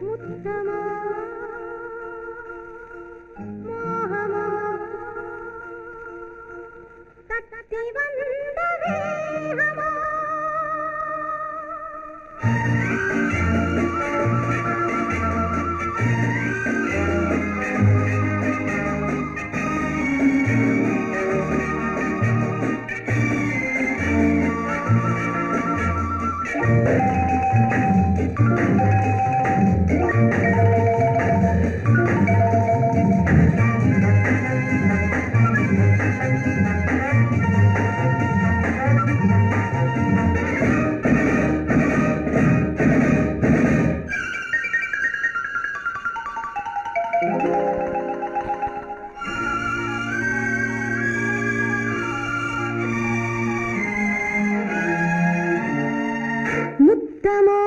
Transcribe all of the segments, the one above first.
முத்தமா மோகமா தட்டி வந்த வேகமா முத்தமோ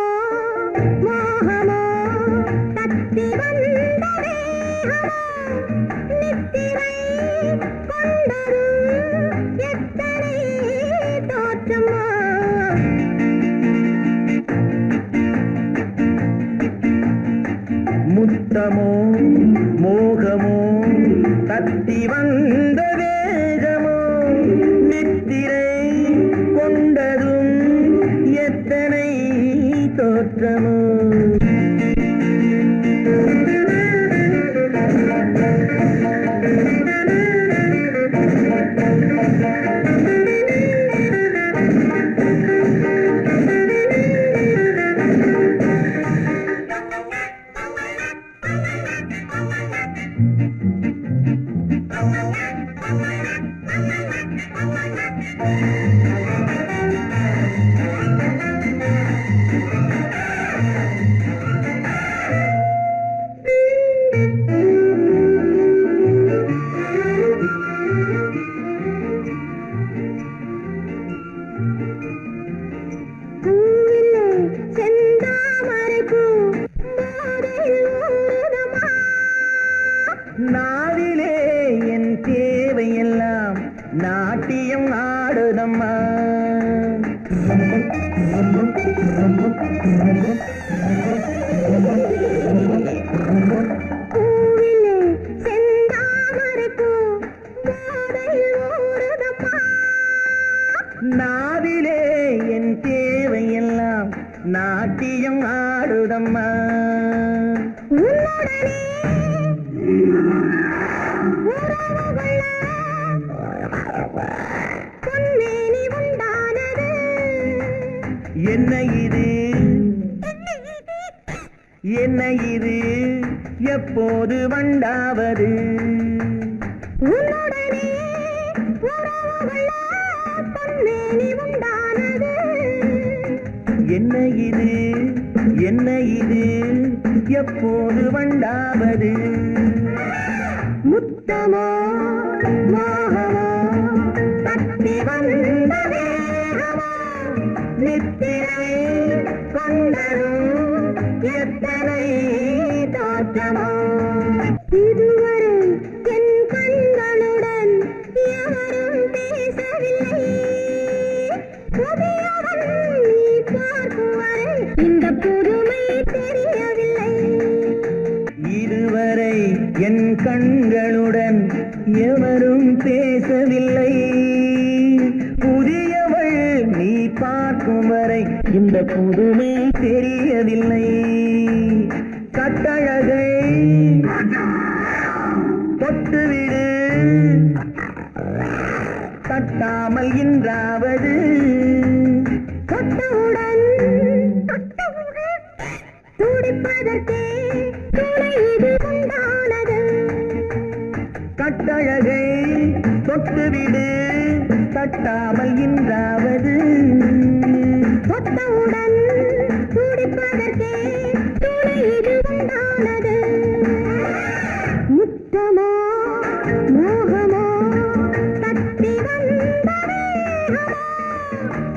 மோகமோ தத்தி வந்த வேகமோ நித்திரை கொண்டரும் எத்தனை தோற்றமோ முத்தமோ மோகமோ தத்தி வந்த வேகமோ நித்திரை கொண்டதும் எத்தனை தோற்றமோ நாவிலே என் தேவையெல்லாம் நாட்டியம் ஆடுதம்மா நாவிலே என் தேவையெல்லாம் நாட்டியம் ஆடுதம்மா பொன்னேனி உண்டானது என்ன இது என்ன இது எப்போது வண்டாவது உன்னுடனே உறவுகள பொன்னேனி உண்டானது என்ன இது என்ன இது எப்போது வண்டாவது முத்தமோ மோகமோ தட்டி வந்த வேகமோ நித்திரை கொண்டரும் எத்தனை தோற்றமோ இதுவரை என் கண்களுடன் எவரும் பேசவில்லை புதியவன் நீ பார்க்கும் வரை இந்த புதுமை தெரியவில்லை இதுவரை என் கண்களுடன் எவரும் பேசவில்லை புதியவள் நீ பார்க்கும் வரை இந்த புதுமை தெரியவில்லை கட்டழகை தொட்டுவிடு தட்டாமல் இன்றாவது தொட்டவுடன் துடிப்பதற்கே துணை இது உண்டானது கட்டழகை தொட்டுவிடு தட்டாமல் இன்றாவது தொட்டவுடன் துடிப்பதற்கே துணை இது உண்டானது முத்தமோ மோகமோ தட்டி வந்த வேகமோ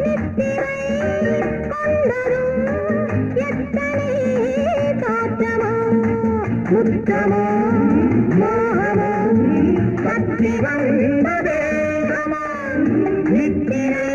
நித்திரை கொண்டரும் எத்தனை தோற்றமோ முத்தமோ மோகமோ தட்டி வந்த வேகமோ நித்திரை